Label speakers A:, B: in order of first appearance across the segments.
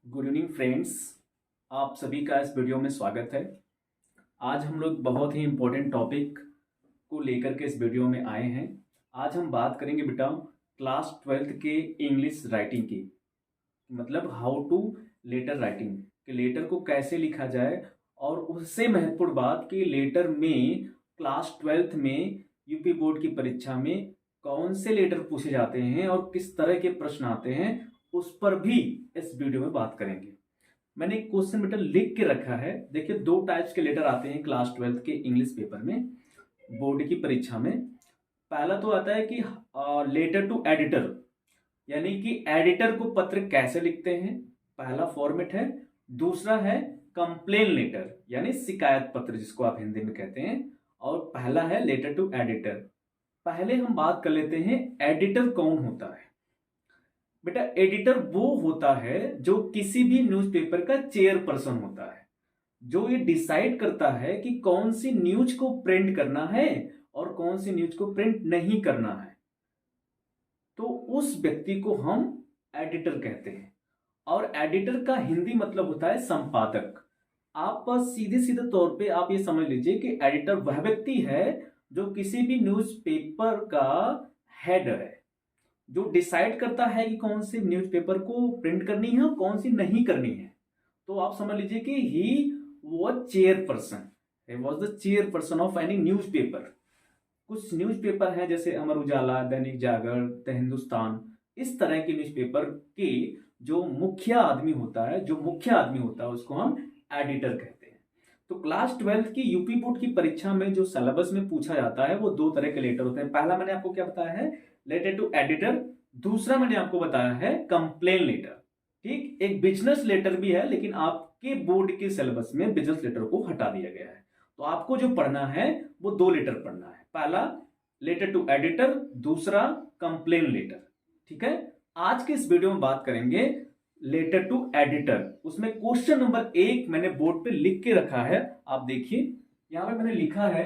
A: Good evening friends. आप सभी का इस वीडियो में स्वागत है। आज हम लोग बहुत ही इम्पोर्टेंट टॉपिक को लेकर के इस वीडियो में आए हैं। आज हम बात करेंगे बेटा क्लास 12th के इंग्लिश राइटिंग की, मतलब हाउ टू लेटर राइटिंग कि लेटर को कैसे लिखा जाए, और उससे महत्वपूर्ण बात कि लेटर में क्लास 12th में यूपी बोर्ड की परीक्षा में कौन से लेटर पूछे जाते हैं और किस तरह के प्रश्न आते हैं, उस पर भी इस वीडियो में बात करेंगे। मैंने एक क्वेश्चन बेटा लिख के रखा है। देखिए, दो टाइप्स के लेटर आते हैं क्लास 12th के इंग्लिश पेपर में, बोर्ड की परीक्षा में। पहला तो आता है कि लेटर टू एडिटर, यानी कि एडिटर को पत्र कैसे लिखते हैं, पहला फॉर्मेट है। दूसरा है कंप्लेन लेटर, यानी शिकायत पत्र जिसको आप हिंदी में कहते हैं, और पहला है लेटर टू एडिटर। पहले हम बात कर लेते हैं एडिटर कौन होता है। बेटा, एडिटर वो होता है जो किसी भी न्यूज़पेपर का चेयरपर्सन होता है, जो ये डिसाइड करता है कि कौन सी न्यूज को प्रिंट करना है और कौन सी न्यूज को प्रिंट नहीं करना है। तो उस व्यक्ति को हम एडिटर कहते हैं। और एडिटर का हिंदी मतलब होता है संपादक। आप सीधे सीधे तौर पे आप ये समझ लीजिए कि एडिटर वह व्यक्ति है जो किसी भी न्यूज़पेपर का हेड है, जो डिसाइड करता है कि कौन से न्यूज़पेपर को प्रिंट करनी है और कौन सी नहीं करनी है। तो आप समझ लीजिए कि he was chairperson, he was the chairperson of any newspaper. कुछ न्यूज़पेपर हैं जैसे अमर उजाला, दैनिक जागरण, द हिंदुस्तान, इस तरह के न्यूज़पेपर के जो मुखिया आदमी होता है, उसको हम एडिटर कहते हैं। तो क्लास 12th की यूपी बोर्ड की परीक्षा में जो सिलेबस में पूछा जाता है वो दो तरह के लेटर होते हैं। पहला मैंने आपको क्या बताया है, लेटर टू एडिटर। दूसरा मैंने आपको बताया है कंप्लेन लेटर। ठीक, एक बिजनेस लेटर भी है, लेकिन आपके बोर्ड के सिलेबस में बिजनेस लेटर को हटा दिया गया है। तो आपको जो पढ़ना है वो दो लेटर पढ़ना है, पहला लेटर टू एडिटर, दूसरा कंप्लेन लेटर। ठीक है, आज के इस वीडियो में बात करेंगे लेटर टू एडिटर। उसमें क्वेश्चन नंबर 1 मैंने बोर्ड पे लिख के रखा है, आप देखिए। यहां पे मैंने लिखा है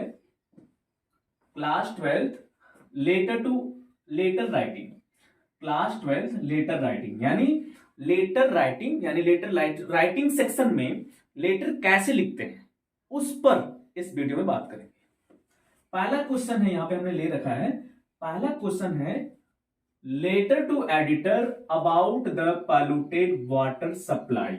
A: class 12th letter writing. Class 12th letter writing यानी लेटर राइटिंग सेक्शन में लेटर कैसे लिखते हैं, उस पर इस वीडियो में बात करेंगे। पहला क्वेश्चन है, यहां पे हमने ले रखा है, पहला क्वेश्चन है letter to editor about the polluted water supply.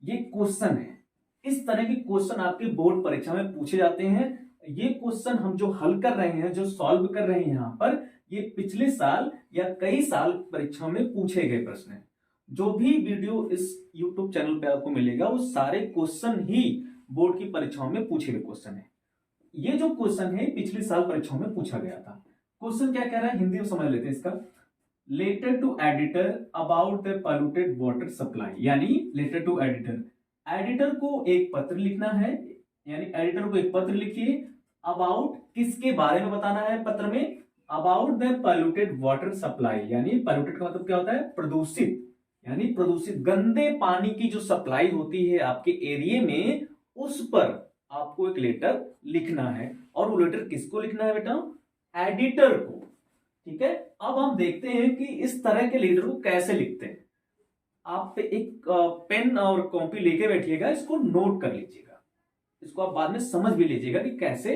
A: ये क्वेश्चन है, इस तरह के क्वेश्चन आपके बोर्ड परीक्षा में पूछे जाते हैं। ये क्वेश्चन हम जो हल कर रहे हैं, जो सॉल्व कर रहे हैं यहां पर, ये पिछले साल या कई साल परीक्षा में पूछे गए प्रश्न हैं। जो भी वीडियो इस YouTube चैनल पे आपको मिलेगा वो सारे क्वेश्चन ही बोर्ड की परीक्षाओं में पूछे गए क्वेश्चन है। ये जो क्वेश्चन है पिछले साल परीक्षाओं में पूछा गया था। क्वेश्चन क्या कह रहा है, हिंदी में समझ लेते हैं इसका। Letter to editor about the polluted water supply, यानी लेटर टू एडिटर, एडिटर को एक पत्र लिखना है, यानी एडिटर को एक पत्र लिखिए। अबाउट, किसके बारे में बताना है पत्र में, about the polluted water supply, यानी पॉल्यूटेड का मतलब क्या होता है, प्रदूषित, यानी प्रदूषित गंदे पानी की जो सप्लाई होती है आपके एरिया में, उस पर आपको एक लेटर लिखना है। और वो लेटर किसको लिखना है बेटा, एडिटर को। ठीक है, अब हम देखते हैं कि इस तरह के लेटर को कैसे लिखते हैं। आप एक पेन और कॉपी लेके बैठिएगा, इसको नोट कर लीजिएगा, इसको आप बाद में समझ भी लीजिएगा कि कैसे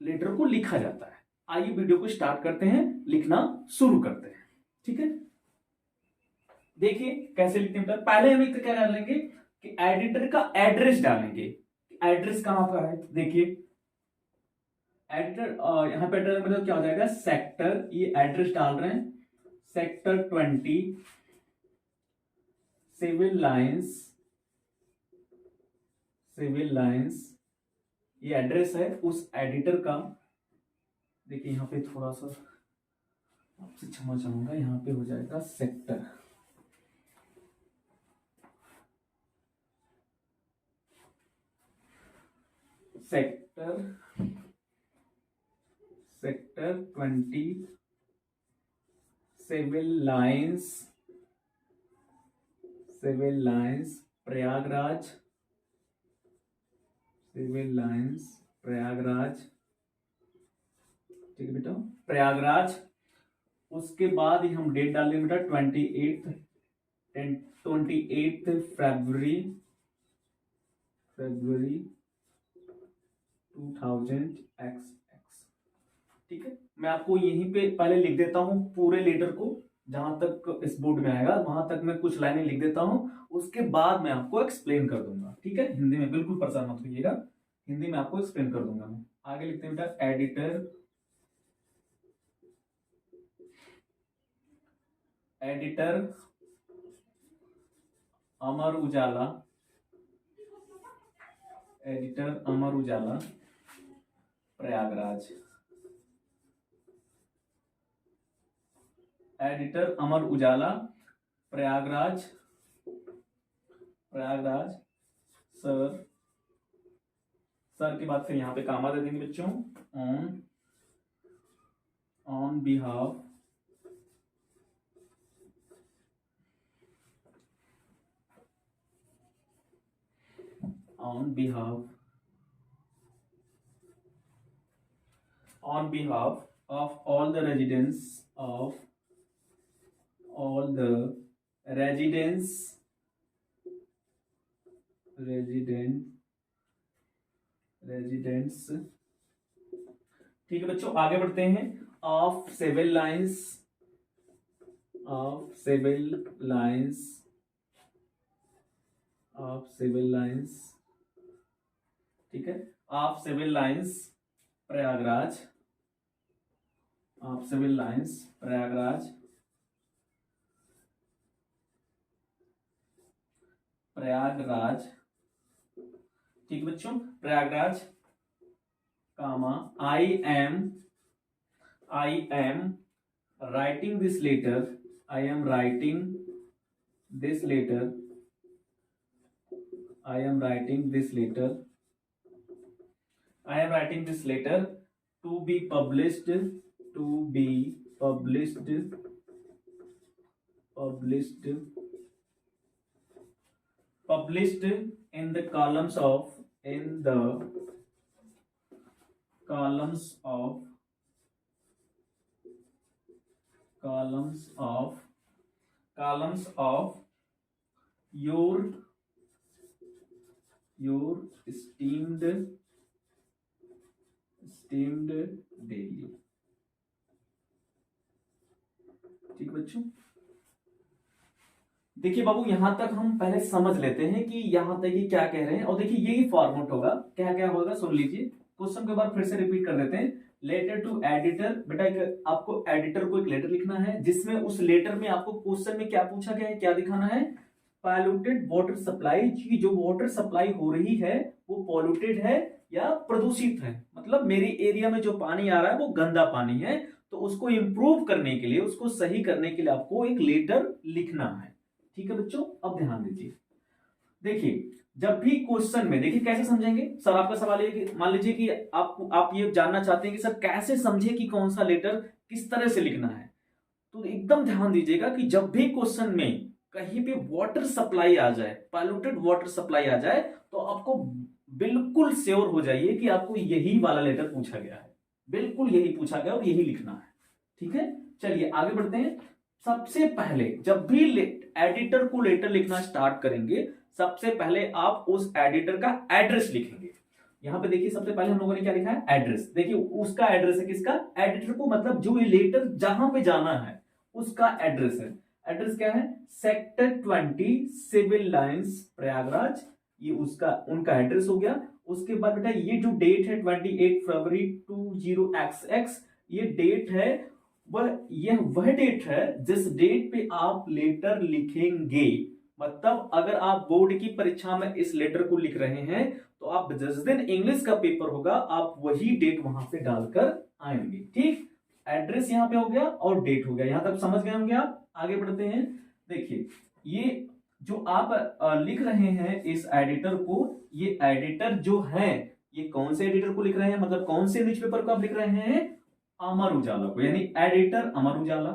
A: लेटर को लिखा जाता है। आइए वीडियो को स्टार्ट करते हैं, लिखना शुरू करते हैं। ठीक है, देखिए कैसे लिखते हैं। पहले हम क्या डालेंगे कि एडिटर का एड्रेस डालेंगे। एड्रेस कहां पर है, देखिए एडिटर, यहां पे एड्रेस मतलब क्या हो जाएगा, सेक्टर, ये एड्रेस डाल रहे हैं, सेक्टर 20 सिविल लाइंस, ये एड्रेस है उस एडिटर का। देखिए यहां पे थोड़ा सा आपसे क्षमा चाहूंगा, यहां पे हो जाएगा sector, sector 20 civil lines Prayagraj, civil lines Prayagraj. ठीक है बेटा, प्रयागराज। उसके बाद ही हम डेट डालेंगे बेटा 28 28 फरवरी 2000 ठीक है। मैं आपको यहीं पे पहले लिख देता हूं पूरे लेटर को, जहां तक इस बोर्ड में आएगा वहां तक मैं कुछ लाइनें लिख देता हूं, उसके बाद मैं आपको एक्सप्लेन कर दूंगा। ठीक है, हिंदी में, बिल्कुल परेशान मत होइएगा, हिंदी में आपको एक्सप्लेन कर दूंगा मैं। आगे लिखते हैं बेटा, editor Amar Ujala, Prayagraj, editor Amar Ujala Prayagraj, sir के बाद फिर यहां पे कामा दे देंगे बच्चों, on behalf of all the residents ठीक है बच्चों, आगे बढ़ते हैं। ऑफ सिविल लाइंस, ठीक है, ऑफ सिविल लाइंस प्रयागराज, ठीक है बच्चों, Prayagraj, comma, I am writing this letter, to be published in the columns of your esteemed daily। ठीक बच्चों, देखिए बाबू, यहां तक हम पहले समझ लेते हैं कि यहां तक ये क्या कह रहे हैं, और देखिए यही फॉर्मेट होगा, क्या क्या होगा सुन लीजिए। क्वेश्चन के बाद फिर से रिपीट कर देते हैं। लेटर टू एडिटर, बेटा आपको एडिटर को एक लेटर लिखना है, जिसमें उस लेटर में आपको क्वेश्चन में क्या पूछा गया है, क्या दिखाना है, पॉल्यूटेड वाटर सप्लाई, की जो वाटर सप्लाई हो रही है वो पॉल्यूटेड है या प्रदूषित है, मतलब मेरे एरिया में जो पानी आ रहा है वो गंदा पानी है, तो उसको इंप्रूव करने के लिए, उसको सही करने के लिए आपको एक लेटर लिखना है। ठीक है बच्चों, अब ध्यान दीजिए। देखिए, जब भी क्वेश्चन में, देखिए कैसे समझेंगे सर, आपका सवाल है कि मान लीजिए कि आप ये जानना चाहते हैं कि सर कैसे समझे कि कौन सा लेटर किस तरह से लिखना है, तो एकदम ध्यान दीजिएगा कि जब भी क्वेश्चन में कहीं पे वाटर सप्लाई आ जाए, पॉल्यूटेड वाटर सप्लाई आ जाए, तो आपको बिल्कुल श्योर हो जाइए कि आपको यही वाला लेटर पूछा गया है, बिल्कुल यही पूछा गया और यही लिखना है। ठीक है, चलिए आगे बढ़ते हैं। सबसे पहले जब भी एडिटर को लेटर लिखना स्टार्ट करेंगे, सबसे पहले आप उस एडिटर का एड्रेस लिखेंगे। यहां पे देखिए, सबसे पहले हम लोगों ने क्या लिखा है, एड्रेस। देखिए उसका एड्रेस है, किसका, एडिटर को, मतलब जो ये लेटर जहां पे जाना है उसका एड्रेस है। एड्रेस क्या है, सेक्टर 20 सिविल लाइंस प्रयागराज, ये उसका उनका एड्रेस हो गया। उसके बाद बेटा ये जो डेट है 28 फरवरी 20XX, ये डेट है, वह डेट है जिस डेट पे आप लेटर लिखेंगे। मतलब अगर आप बोर्ड की परीक्षा में इस लेटर को लिख रहे हैं, तो आप जिस दिन इंग्लिश का पेपर होगा आप वही डेट वहां पे डालकर आएंगे। ठीक, एड्रेस यहां पे हो गया और डेट हो गया, यहां तक समझ गए होंगे आप। आगे बढ़ते हैं। देखिए, ये जो आप लिख रहे हैं इस एडिटर को, ये एडिटर जो है, ये कौन से एडिटर को लिख रहे हैं, मतलब कौन से न्यूज़पेपर को आप लिख रहे हैं, अमर उजाला को, यानी एडिटर अमर उजाला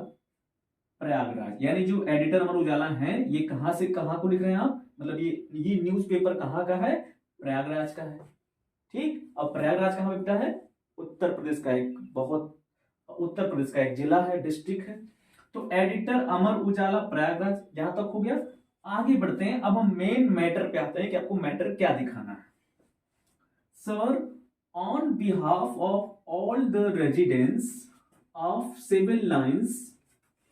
A: प्रयागराज। यानी जो एडिटर अमर उजाला है, ये कहां से कहां को लिख रहे हैं आप, मतलब ये न्यूज़पेपर कहां का है, प्रयागराज का है। ठीक, अब प्रयागराज कहां बेटा है, उत्तर प्रदेश का एक जिला है, डिस्ट्रिक्ट है। तो एडिटर अमर उजाला प्रयागराज, यहां तक हो गया। आगे बढ़ते हैं, अब हम मेन मैटर पे आते हैं कि आपको मैटर क्या दिखाना है। Sir, on behalf of all the residents of civil lines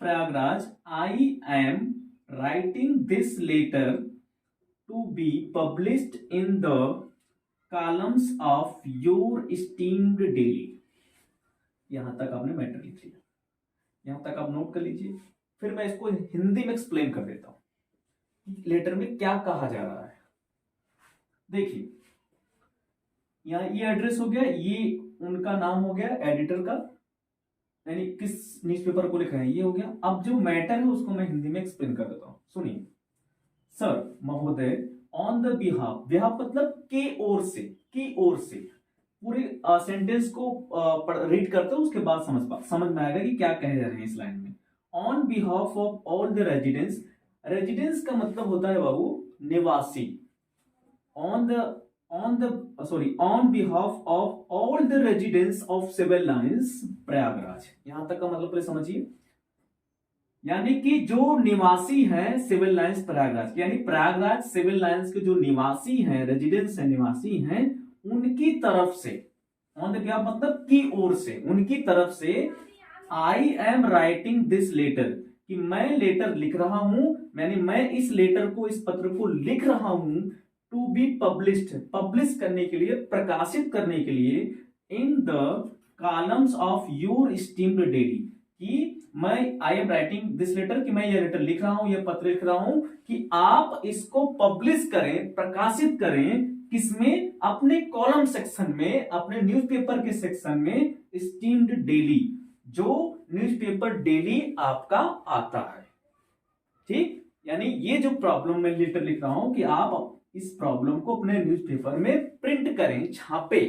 A: Prayagraj, I am writing this letter to be published in the columns of your esteemed daily. यहां तक आपने मैटर लिख लिया, यहां तक आप नोट कर लीजिए। फिर मैं इसको हिंदी में एक्सप्लेन कर देता हूं लेटर में क्या कहा जा रहा है। देखिए, यहाँ ये एड्रेस हो गया, ये उनका नाम हो गया एडिटर का, यानी किस न्यूज़पेपर को लिख रहे हैं ये हो गया। अब जो मैटर है उसको मैं हिंदी में एक्सप्लेन कर देता हूं, सुनिए। सर महोदय, ऑन द बिहाफ, बिहाफ मतलब के ओर से, की ओर से। पूरे सेंटेंस को रीड करते हो, उसके बाद समझ में आएगा कि क्या कहे जा रहे हैं इस लाइन में। On behalf of all the residents, residence का मतलब होता है बाबू निवासी। On behalf of all the residents of civil lines Prayagraj, यहां तक का मतलब पहले समझिए। यानी कि जो निवासी हैं सिविल लाइंस प्रयागराज, यानी प्रयागराज सिविल लाइंस के जो निवासी हैं, रेजिडेंट्स हैं, निवासी हैं, उनकी तरफ से, ऑन द बिहाफ मतलब की ओर से, उनकी तरफ से, I am writing this letter, कि मैं लेटर लिख रहा हूं, यानी मैं इस लेटर को, इस पत्र को लिख रहा हूं, टू बी पब्लिश्ड, पब्लिश करने के लिए, प्रकाशित करने के लिए, in the columns of your esteemed daily, कि मैं I am writing this letter, कि मैं ये लेटर लिख रहा हूं, ये पत्र लिख रहा हूं कि आप इसको पब्लिश करें, प्रकाशित करें, किसमें, अपने कॉलम सेक्शन में, अपने न्यूज़पेपर के सेक्शन में, स्टीम्ड डेली, जो न्यूज़पेपर डेली आपका आता है। ठीक, यानी ये जो प्रॉब्लम में लेटर लिख रहा हूं कि आप इस प्रॉब्लम को अपने न्यूज़पेपर में प्रिंट करें, छापे।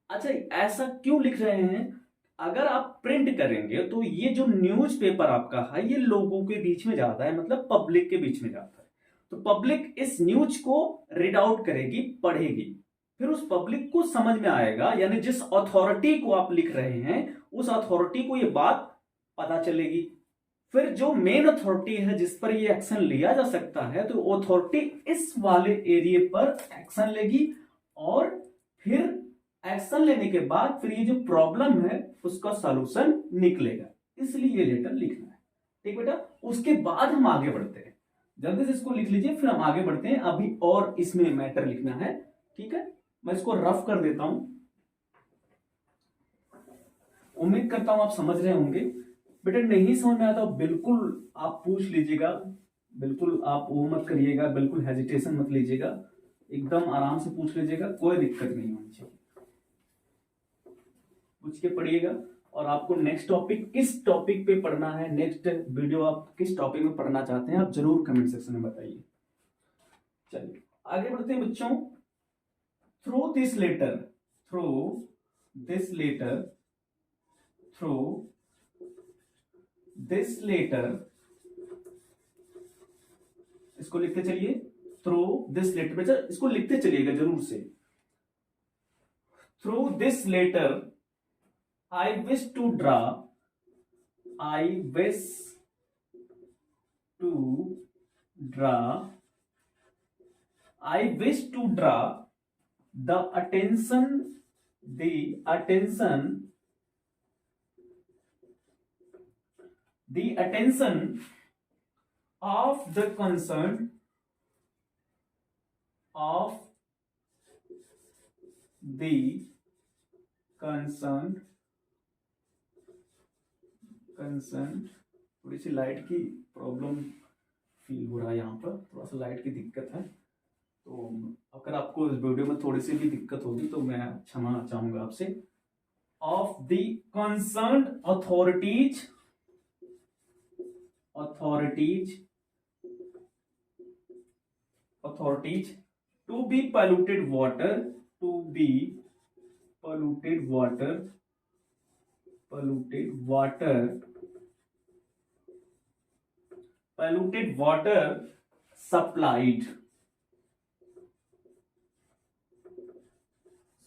A: अच्छा, ऐसा क्यों लिख रहे हैं? अगर आप प्रिंट करेंगे तो ये जो न्यूज़पेपर आपका है ये लोगों के बीच में जाता है, मतलब पब्लिक के बीच में जाता है, तो पब्लिक इस न्यूज को रीड आउट करेगी, पढ़ेगी, फिर उस पब्लिक को समझ में आएगा, यानी जिस अथॉरिटी को आप लिख रहे हैं उस अथॉरिटी को ये बात पता चलेगी। फिर जो मेन अथॉरिटी है जिस पर ये एक्शन लिया जा सकता है, तो अथॉरिटी इस वाले एरिया पर एक्शन लेगी, और फिर एक्शन लेने के बाद फिर ये जो प्रॉब्लम है उसका सॉल्यूशन निकलेगा। इसलिए ये लेटर लिखना है। ठीक बेटा, उसके बाद हम आगे बढ़ते हैं, जल्दी से इसको लिख लीजिए, फिर हम आगे बढ़ते हैं। अभी और इसमें मैटर लिखना है, ठीक है। मैं इसको रफ कर देता हूं, उम्मीद करता हूं आप समझ रहे होंगे। बेटा नहीं समझ में आता बिल्कुल आप पूछ लीजिएगा, बिल्कुल आप वो मत करिएगा, बिल्कुल हेजिटेशन मत लीजिएगा, एकदम आराम से पूछ लीजिएगा, कोई दिक्कत नहीं होनी चाहिए, पूछ के पढ़िएगा। और आपको नेक्स्ट टॉपिक किस टॉपिक पे पढ़ना है, नेक्स्ट वीडियो आप किस टॉपिक में पढ़ना चाहते हैं, आप जरूर कमेंट सेक्शन में बताइए। चलिए आगे बढ़ते हैं बच्चों। Through this letter, through this letter, through this letter, इसको लिखते चलिए, थ्रू दिस लेटर, बच्चा इसको लिखते चलिएगा जरूर से। Through this letter I wish to draw, I wish to draw, I wish to draw the attention, the attention, the attention of the concerned, of the concerned, थोड़ी सी लाइट की problem feel हो रहा है यहाँ पर, थोड़ा सा लाइट की दिक्कत है, तो अगर आपको इस वीडियो में थोड़ी सी भी दिक्कत होगी तो मैं क्षमा चाहूंगा आपसे। Of the concerned authorities, authorities to be polluted water, to be polluted water, polluted water, polluted water supplied,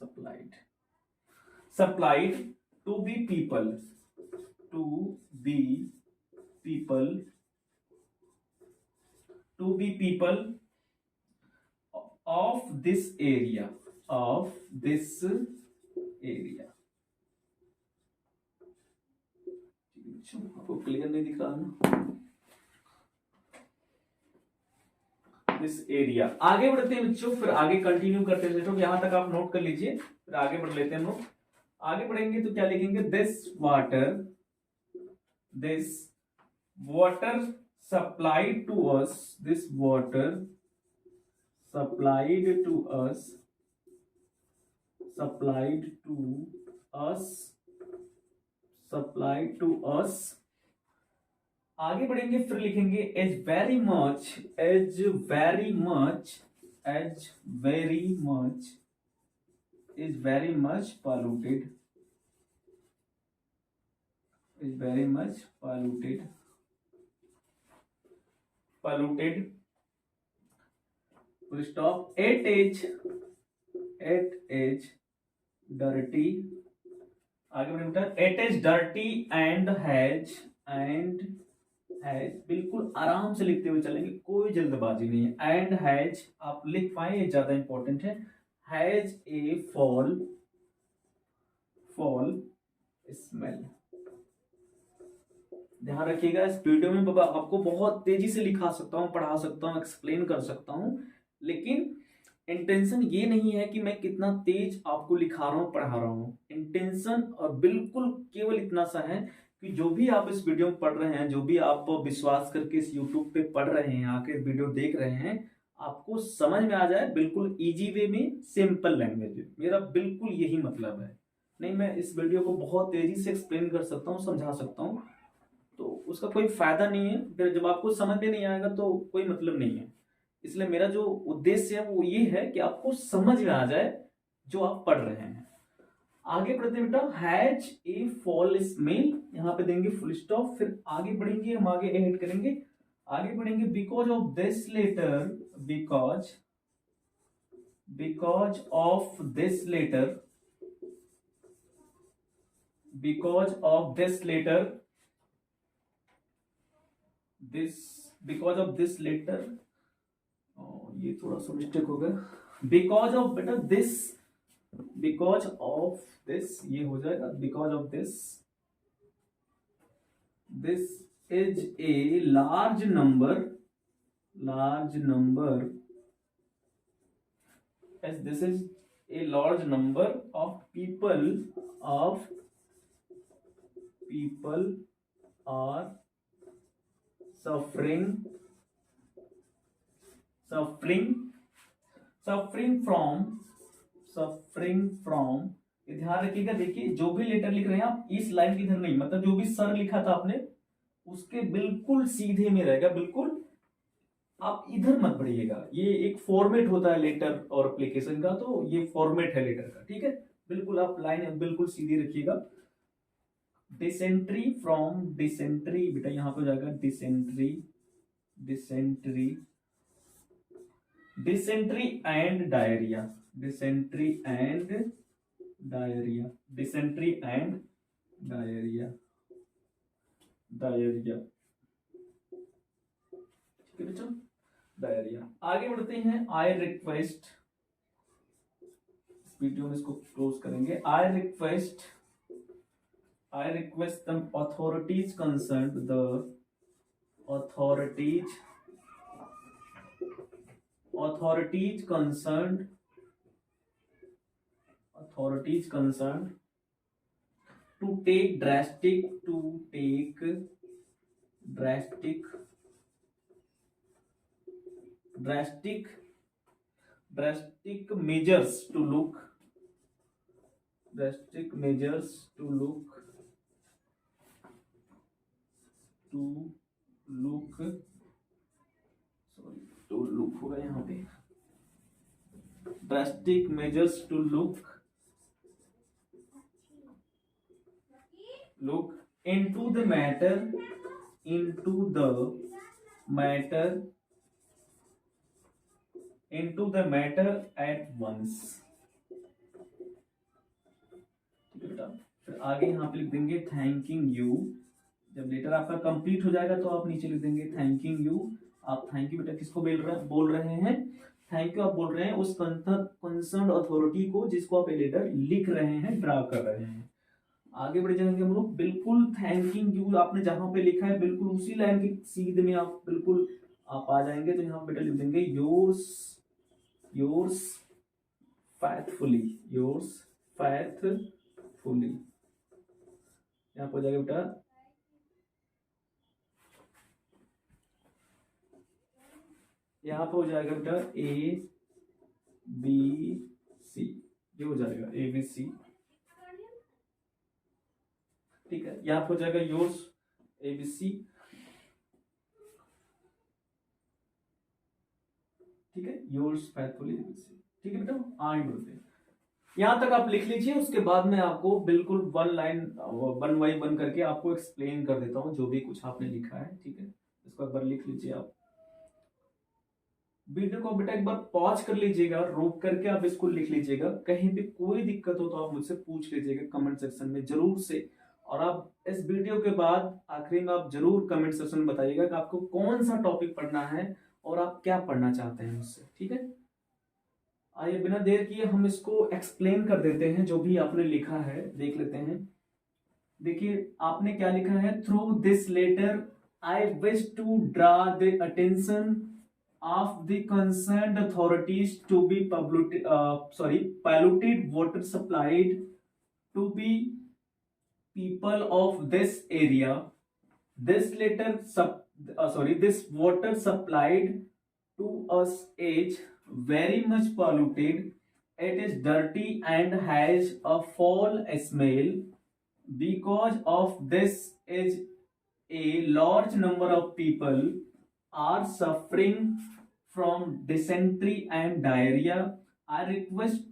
A: supplied, supplied to be people, to be people, to be people of this area, of this area। आपको clear नहीं दिख रहा ना? This area. आगे बढ़ते हैं बच्चों, फिर आगे कंटिन्यू करते हैं। तो यहां तक आप नोट कर लीजिए, फिर आगे बढ़ लेते हैं हम लोग। आगे बढ़ेंगे तो क्या लिखेंगे? This water supplied to us, this water supplied to us, supplied to us, supplied to us. आगे बढ़ेंगे फिर लिखेंगे as very much, as very much, as very much, is very much polluted, is very much polluted, polluted, full stop. It is dirty. आगे बढ़ेंगे it is dirty and has, बिल्कुल आराम से लिखते हुए चलेंगे, कोई जल्दबाजी नहीं है। एंड हैज आप लिख पाए, ये ज्यादा इंपॉर्टेंट है। Has a fall smell. ध्यान रखिएगा, इस वीडियो में बाबा आपको बहुत तेजी से लिखा सकता हूं, पढ़ा सकता हूं, एक्सप्लेन कर सकता हूं, लेकिन इंटेंशन ये नहीं है कि मैं कितना तेज आपको लिखा रहा हूं, पढ़ा रहा हूं। इंटेंशन और बिल्कुल केवल इतना सा है कि जो भी आप इस वीडियो में पढ़ रहे हैं, जो भी आप विश्वास करके इस YouTube पे पढ़ रहे हैं, आके वीडियो देख रहे हैं, आपको समझ में आ जाए बिल्कुल इजी वे में, सिंपल लैंग्वेज में। मेरा बिल्कुल यही मतलब है। नहीं, मैं इस वीडियो को बहुत तेजी से एक्सप्लेन कर सकता हूँ, समझा सकता हूँ, तो उसका कोई फायदा नहीं है। फिर जब आपको समझ में नहीं आएगा तो कोई मतलब नहीं है। इसलिए मेरा जो उद्देश्य है वो ये है कि आपको समझ में आ जाए जो आप पढ़ रहे हैं। आगे बढ़ते हैं बेटा, हैज ए फॉल स्मेल, यहां पे देंगे फुल स्टॉप। फिर आगे बढ़ेंगे, हम आगे ऐड करेंगे, आगे बढ़ेंगे because of this letter, because of this letter, because of this letter, because of this letter, ये थोड़ा सा मिस्टेक हो गया। बिकॉज ऑफ बेटा दिस, बिकॉज ऑफ दिस, ये हो जाएगा because of this, this is a large number, as this is a large number of people are suffering from। ध्यान रखिएगा, देखिए जो भी लेटर लिख रहे हैं आप, इस लाइन की इधर नहीं, मतलब जो भी सर लिखा था आपने उसके बिल्कुल सीधे में रहेगा, बिल्कुल आप इधर मत बढ़िएगा। ये एक फॉर्मेट होता है लेटर और एप्लीकेशन का, तो ये फॉर्मेट है लेटर का, ठीक है। बिल्कुल आप लाइन बिल्कुल सीधी रखिएगा। डिसेंट्री फ्रॉम, डिसेंट्री बेटा यहां पे जाएगा dysentery, dysentery, dysentery and diarrhoea, dysentery and diarrhoea, dysentery and diarrhoea, diarrhoea, ठीक है बेटा, डायरिया। आगे बढ़ते हैं, आई रिक्वेस्ट, इस वीडियो में इसको क्लोज करेंगे। I request the authorities concerned, the authorities concerned to take drastic measures to look होगा यहाँ पे, drastic measures to look into the matter at once। ठीक है बेटा, फिर आगे यहाँ पे लिख देंगे थैंकिंग यू। जब लेटर आपका कंप्लीट हो जाएगा तो आप नीचे लिख देंगे थैंकिंग यू आप थैंक यू बेटा किसको बोल रहे हैं, थैंक यू आप बोल रहे हैं उस कंसर्न अथॉरिटी को जिसको आप ये लेटर लिख रहे हैं, ड्रा कर रहे हैं। आगे बढ़ जाएंगे हम लोग, बिल्कुल थैंकिंग यू आपने जहां पे लिखा है बिल्कुल उसी लाइन की सीध में आप बिल्कुल आप आ जाएंगे, तो यहाँ बेटा लिख देंगे yours yours faithfully, yours faithfully। यहाँ पर हो जाएगा बेटा यहाँ पर हो जाएगा बेटा A B C, ये हो जाएगा A B C, ठीक है। यहाँ पर हो जाएगा योर्स A B C, ठीक है, yours faithfully A B C, ठीक है बेटा। आगे बढ़ते हैं, यहां तक आप लिख लीजिए, उसके बाद मैं आपको बिल्कुल वन बाई वन करके आपको एक्सप्लेन कर देता हूं जो भी कुछ आपने लिखा है, ठीक है। इसको एक बार लिख लीजिए आप, वीडियो को बेटा एक बार पॉज कर लीजिएगा, रोक करके आप इसको लिख लीजिएगा। कहीं भी कोई दिक्कत हो तो आप मुझसे पूछ लीजिएगा कमेंट सेक्शन में जरूर से, और आप इस वीडियो के बाद आखिरी में आप जरूर कमेंट सेक्शन में बताइएगा कि आपको कौन सा टॉपिक पढ़ना है और आप क्या पढ़ना चाहते हैं मुझसे, ठीक है। आइए बिना देर किए हम इसको एक्सप्लेन कर देते हैं, जो भी आपने लिखा है देख लेते हैं। देखिए आपने क्या लिखा है, through this letter I wish to draw the attention of the concerned authorities to be polluted water supplied to be people of this area. This this water supplied to us is very much polluted. It is dirty and has a foul smell. Because of this is a large number of people are suffering from dysentery and diarrhea. I request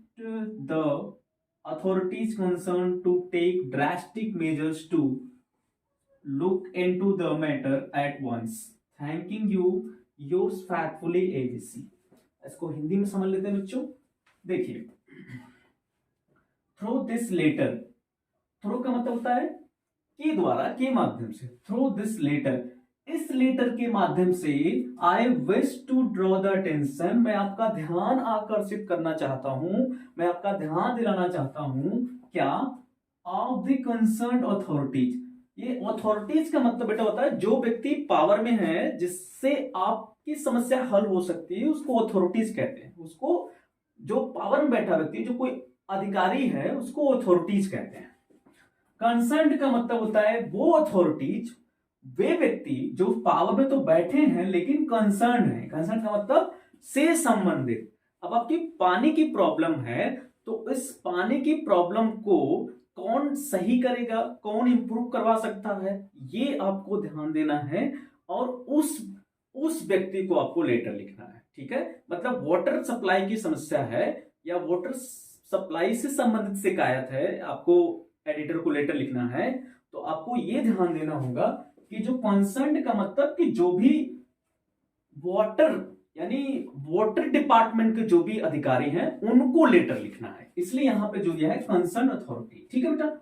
A: the authorities concerned to take drastic measures to look into the matter at once. Thanking you, yours faithfully ABC। इसको हिंदी में समझ लेते हैं बच्चों। देखिए through this letter, through का मतलब होता है के द्वारा, के माध्यम से, थ्रू दिस लेटर, इस लेटर के माध्यम से I wish to draw the attention, मैं आपका ध्यान आकर्षित करना चाहता हूं, मैं आपका ध्यान दिलाना चाहता हूं, क्या, ऑफ द कंसर्न्ड अथॉरिटीज। ये अथॉरिटीज का मतलब बेटा होता है जो व्यक्ति पावर में है, जिससे आपकी समस्या हल हो सकती है, उसको अथॉरिटीज कहते हैं। उसको जो पावर में बैठा व्यक्ति, जो कोई अधिकारी है, उसको अथॉरिटीज कहते हैं। कंसर्न्ड का मतलब होता है वो अथॉरिटीज, वे व्यक्ति जो पावर में तो बैठे हैं लेकिन कंसर्न है। कंसर्न का मतलब से संबंधित। अब आपकी पानी की प्रॉब्लम है, तो इस पानी की प्रॉब्लम को कौन सही करेगा, कौन इंप्रूव करवा सकता है, ये आपको ध्यान देना है, और उस व्यक्ति को आपको लेटर लिखना है, ठीक है। मतलब वाटर सप्लाई की समस्या है या वाटर सप्लाई से संबंधित शिकायत है, आपको एडिटर को लेटर लिखना है, तो आपको यह ध्यान देना होगा कि जो कंसर्न्ड का मतलब कि जो भी वाटर यानी वाटर डिपार्टमेंट के जो भी अधिकारी हैं उनको लेटर लिखना है। इसलिए यहां पे जो दिया है कंसर्न अथॉरिटी, ठीक है बेटा।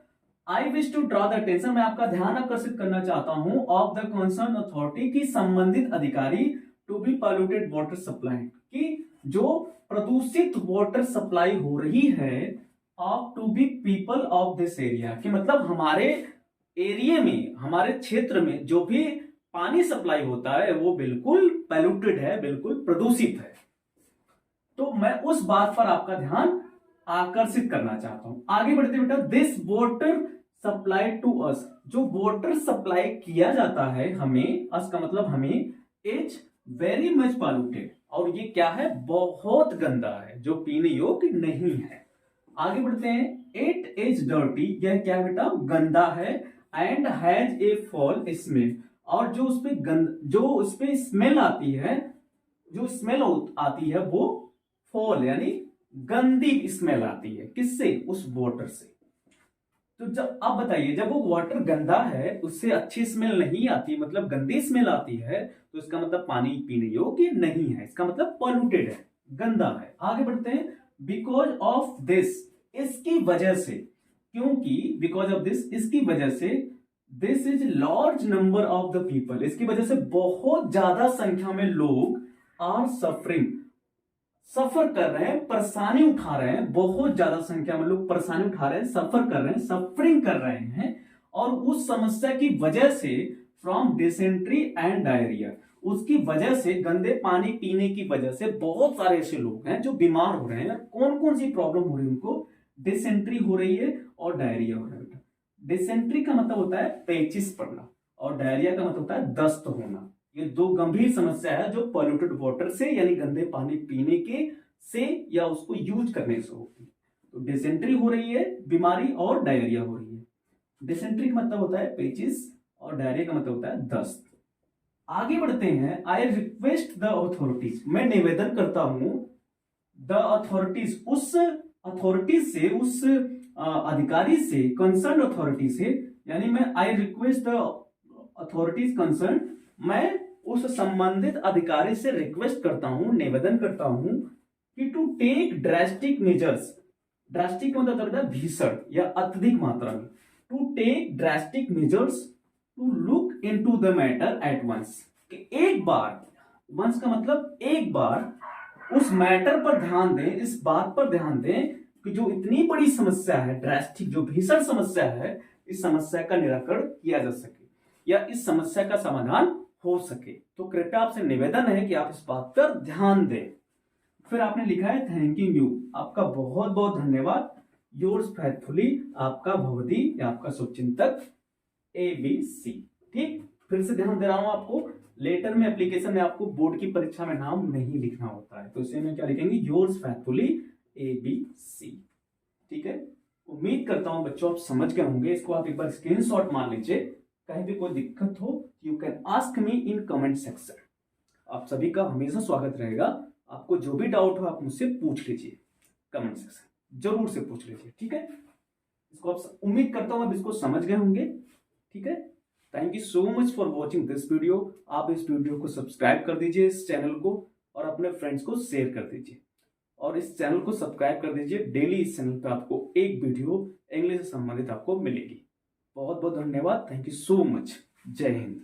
A: I wish to draw the attention, मैं आपका ध्यान आकर्षित करना चाहता हूं, ऑफ द कंसर्न अथॉरिटी की संबंधित अधिकारी, to be polluted water supply, कि जो प्रदूषित वाटर सप्लाई हो रही है, of to be people of this area, कि मतलब हमारे एरिया में, हमारे क्षेत्र में जो भी पानी सप्लाई होता है वो बिल्कुल पैल्यूटेड है, बिल्कुल प्रदूषित है। तो मैं उस बात पर आपका ध्यान आकर्षित करना चाहता हूं। आगे बढ़ते बेटा, this water supply to us, जो वाटर सप्लाई किया जाता है हमें, अस का मतलब हमें, इज वेरी मच पॉल्यूटेड, और ये क्या है, बहुत गंदा है, जो पीने योग्य नहीं है। आगे बढ़ते हैं, इट इज डर्टी, यह क्या बेटा, गंदा है, and has a fall smell, और जो उसपे स्मेल आती है, जो स्मेल आती है वो फॉल यानी गंदी स्मेल आती है, किससे, उस वाटर से। तो जब अब बताइए, जब वो वाटर गंदा है, उससे अच्छी स्मेल नहीं आती, मतलब गंदी स्मेल आती है, तो इसका मतलब पानी पीने योग्य नहीं है, इसका मतलब पॉल्यूटेड है, गंदा है। आगे बढ़ते हैं, बिकॉज ऑफ दिस, इसकी वजह से, क्योंकि बिकॉज ऑफ दिस, इसकी वजह से, this is large number of the people, इसकी वजह से बहुत ज्यादा संख्या में लोग आर सफरिंग, सफर कर रहे हैं, परेशानी उठा रहे हैं, बहुत ज्यादा संख्या में लोग परेशानी उठा रहे हैं, सफर कर रहे हैं, सफरिंग कर रहे हैं, और उस समस्या की वजह से फ्रॉम डिसेंट्री एंड डायरिया, उसकी वजह से गंदे पानी पीने की वजह से बहुत सारे ऐसे लोग हैं जो बीमार हो रहे हैं। कौन कौन सी प्रॉब्लम हो रही है उनको? डिसेंट्री हो रही है और डायरिया हो रहा है। बेटा डिसेंट्री का मतलब होता है पेचिस पड़ना, और डायरिया का मतलब होता है दस्त होना। ये दो गंभीर समस्या है जो पॉल्यूटेड वाटर से यानी गंदे पानी पीने के से या उसको यूज करने से होती है। तो डिसेंट्री हो रही है बीमारी और डायरिया हो रही है। डिसेंट्री का मतलब होता है पेचिस और डायरिया का मतलब होता है दस्त। आगे बढ़ते हैं। आई रिक्वेस्ट द अथॉरिटीज, मैं निवेदन करता हूं द अथॉरिटीज, उस अथॉरिटीज से, उस अधिकारी से, कंसर्न अथॉरिटी से, यानी मैं I request the authorities concern, मैं उस संबंधित अधिकारी से रिक्वेस्ट करता हूं, निवेदन करता हूं कि to take drastic measures, drastic मतलब होता है भीषण या अत्यधिक मात्रा में, to take drastic measures to look into the matter at once, कि एक बार, वंस का मतलब एक बार, उस मैटर पर ध्यान दें, इस बात पर ध्यान दें कि जो इतनी बड़ी समस्या है, ड्रास्टिक जो भीषण समस्या है, इस समस्या का निराकरण किया जा सके या इस समस्या का समाधान हो सके। तो कृपया आपसे निवेदन है कि आप इस बात पर ध्यान दें। फिर आपने लिखा है थैंक यू, आपका बहुत बहुत धन्यवाद, योर्स फेथफुली, आपका भवदी या आपका शुभचिंतक ABC। ठीक, फिर से ध्यान दे रहा हूं आपको, लेटर में एप्लीकेशन में आपको बोर्ड की परीक्षा में नाम नहीं लिखना होता है, तो इसे में क्या लिखेंगे? Yours faithfully ABC। ठीक है, उम्मीद करता हूं बच्चों आप समझ गए होंगे। इसको आप एक बार स्क्रीनशॉट मार लीजिए, कहीं भी कोई दिक्कत हो you can ask me in comment section. आप सभी का हमेशा स्वागत रहेगा, आपको जो भी डाउट हो आप मुझसे पूछ लीजिए कमेंट सेक्शन, जरूर से पूछ लीजिए। ठीक है, इसको आप, उम्मीद करता हूं आप इसको समझ गए होंगे। ठीक है, thank you so much for watching this video. आप इस वीडियो को सब्सक्राइब कर दीजिए, इस चैनल को, और अपने फ्रेंड्स को शेयर कर दीजिए, और इस चैनल को सब्सक्राइब कर दीजिए। डेली इस चैनल पे आपको एक वीडियो इंग्लिश से संबंधित आपको मिलेगी। बहुत बहुत धन्यवाद, थैंक यू सो मच, जय हिंद।